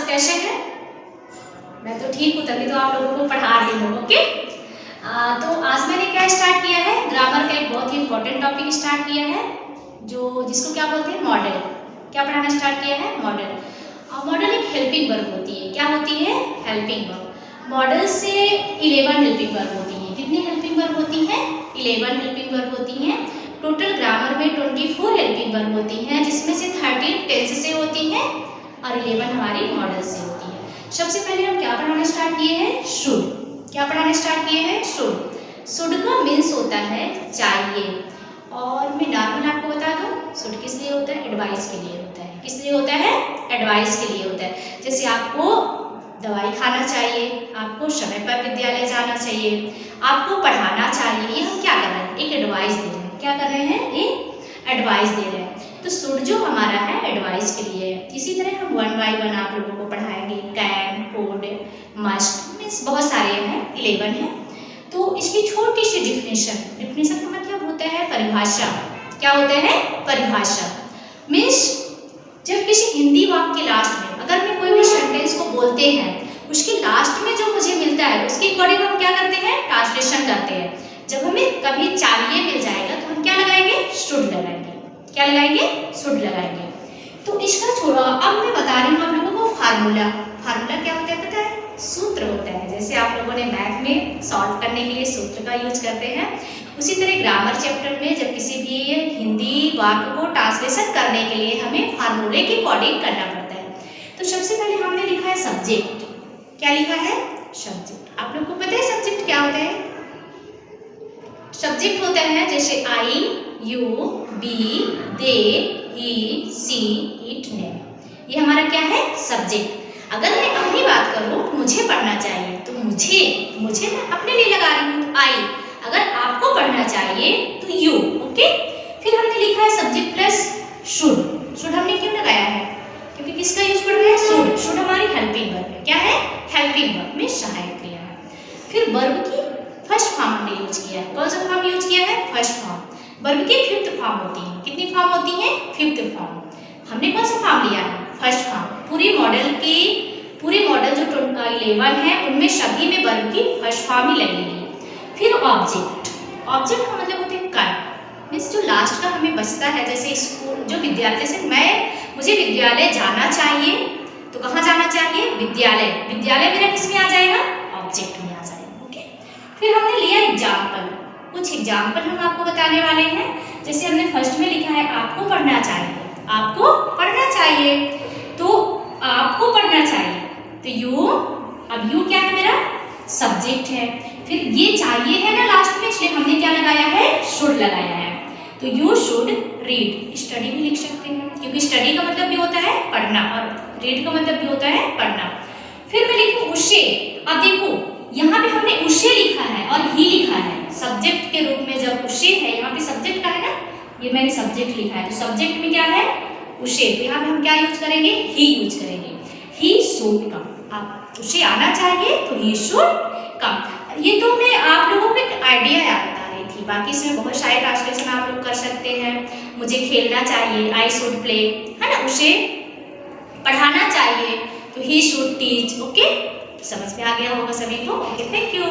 कैसे हैं? मैं तो ठीक हूँ, तभी तो आप लोगों को पढ़ा रही हूँ। ओके, तो आज मैंने क्या स्टार्ट किया है, ग्रामर का एक बहुत ही इंपॉर्टेंट टॉपिक स्टार्ट किया है, जो जिसको क्या बोलते हैं, मॉडल। क्या पढ़ाना स्टार्ट किया है? मॉडल। मॉडल एक हेल्पिंग वर्ब होती है। क्या होती है? Helping verb. मॉडल से 11 हेल्पिंग वर्ब होती हैं। कितनी हेल्पिंग वर्ब होती हैं? 11 हेल्पिंग वर्ब होती हैं। टोटल ग्रामर में 24 हेल्पिंग वर्ब होती हैं, जिसमें से 13 टेंस से होती हैं और 11 हमारी मॉडल से होती है। सबसे पहले हम क्या पढ़ाना स्टार्ट किए हैं? शुड। क्या पढ़ाना स्टार्ट किए हैं? शुड। शुड का मीन्स होता है चाहिए, और मैं नॉर्मल आपको बता दूं, शुड किस लिए होता है? एडवाइस के लिए होता है। किस लिए होता है? एडवाइस के लिए होता है। जैसे आपको दवाई खाना चाहिए, आपको समय पर विद्यालय जाना चाहिए, आपको पढ़ाना चाहिए, ये हम क्या कर रहे हैं? एक एडवाइस दे रहे हैं। क्या कर रहे हैं? एक एडवाइस दे रहे हैं। तो शुड जो हमारा है एडवाइस के लिए है। इसी तरह हम 1 बाय 1 आप लोगों को पढ़ाएंगे। कैन, कुड, मस्ट, मीन्स बहुत सारे हैं, 11 हैं। तो इसकी छोटी सी डिफिनेशन का मतलब होता है परिभाषा। क्या होता है? परिभाषा। मीन्स जब किसी हिंदी वाक्य के लास्ट में अगर मैं कोई भी सेंटेंस को बोलते हैं, उसके लास्ट में जो मुझे मिलता है उसके अकॉर्डिंग हम क्या करते हैं? ट्रांसलेशन करते हैं। जब हमें कभी चाहिए मिल जाएगा तो हम क्या लगाएंगे? शुड लगाएंगे। क्या लगाएंगे? शुड लगाएंगे। तो इसका छोड़ो, अब मैं बता रही हूँ आप लोगों को फार्मूला। फार्मूला क्या होता है पता है? सूत्र होता है। जैसे आप लोगों ने मैथ में सॉल्व करने के लिए सूत्र का यूज करते हैं, उसी तरह ग्रामर चैप्टर में जब किसी भी हिंदी वाक्य को ट्रांसलेशन करने के लिए हमें फार्मूले के अकॉर्डिंग करना पड़ता है। तो सबसे पहले हमने लिखा है सब्जेक्ट। क्या लिखा है? सब्जेक्ट। आप लोग को पता है सब्जेक्ट क्या होता है? सब्जेक्ट होता है जैसे I, you, we, they, he, she, it, ने। ये हमारा क्या है? सब्जेक्ट। अगर मैं अपनी बात करूं, मुझे पढ़ना चाहिए, तो मुझे मैं अपने लिए लगा रही हूँ आई। अगर आपको पढ़ना चाहिए तो यू। ओके, फिर हमने लिखा है सब्जेक्ट प्लस शुड। शुड हमने क्यों लगाया है? क्योंकि किसका यूज पढ़ रहे हैं? शुड। शुड हमारी हेल्पिंग वर्ब है। क्या है? हेल्पिंग वर्ब में सहायक क्रिया है। फिर वर्ब की फर्स्ट फॉर्म हमने यूज किया है। कौन सा फॉर्म यूज किया है? First form. वर्ब की 5th फॉर्म होती है। कितनी फॉर्म होती है? 5th form. हमने कौन सा फॉर्म लिया है? First form. पूरी मॉडल जो 11 है उनमें सभी में वर्ब की फर्स्ट फॉर्म ही लगेगी। फिर ऑब्जेक्ट। ऑब्जेक्ट का मतलब होता है कर्म, मीन्स जो लास्ट का हमें बचता है। जैसे स्कूल, जो विद्यालय, जैसे मुझे विद्यालय जाना चाहिए, तो कहाँ जाना चाहिए? विद्यालय। विद्यालय मेरा किस में आ जाएगा? ऑब्जेक्ट में आ जाएगा। ओके, फिर हमने लिया एग्जाम्पल। कुछ एग्जाम्पल हम आपको बताने वाले हैं। जैसे हमने फर्स्ट में लिखा है आपको पढ़ना चाहिए। आपको पढ़ना चाहिए, तो आपको पढ़ना चाहिए, तो यू। अब यू क्या है? मेरा सब्जेक्ट है। फिर ये चाहिए है ना लास्ट में, इसलिए हमने क्या लगाया है? शुड लगाया है। तो यू शुड रीड। स्टडी भी लिख सकते हैं, क्योंकि स्टडी का मतलब भी होता है पढ़ना और रीड का मतलब भी होता है पढ़ना। फिर मैं लिखूं उसे। अब देखो यहाँ पे हमने उसे लिखा है और ही लिखा है सब्जेक्ट के रूप में। जब उसे है, यहाँ पे सब्जेक्ट का है ना, ये मैंने सब्जेक्ट लिखा है, तो सब्जेक्ट में क्या है? उसे। तो यहाँ पे हम क्या यूज करेंगे? ही यूज करेंगे। He should come. आप उसे आना चाहिए तो ही शुड कम। ये तो मैं आप लोगों को एक आइडिया याद बता रही थी, बाकी इसमें बहुत सारे ट्रांसलेशन आप लोग कर सकते हैं। मुझे खेलना चाहिए, आई शुड प्ले, है ना। उसे पढ़ाना चाहिए तो ही शुड टीच। ओके, समझ में आ गया होगा सभी को। Okay, thank you.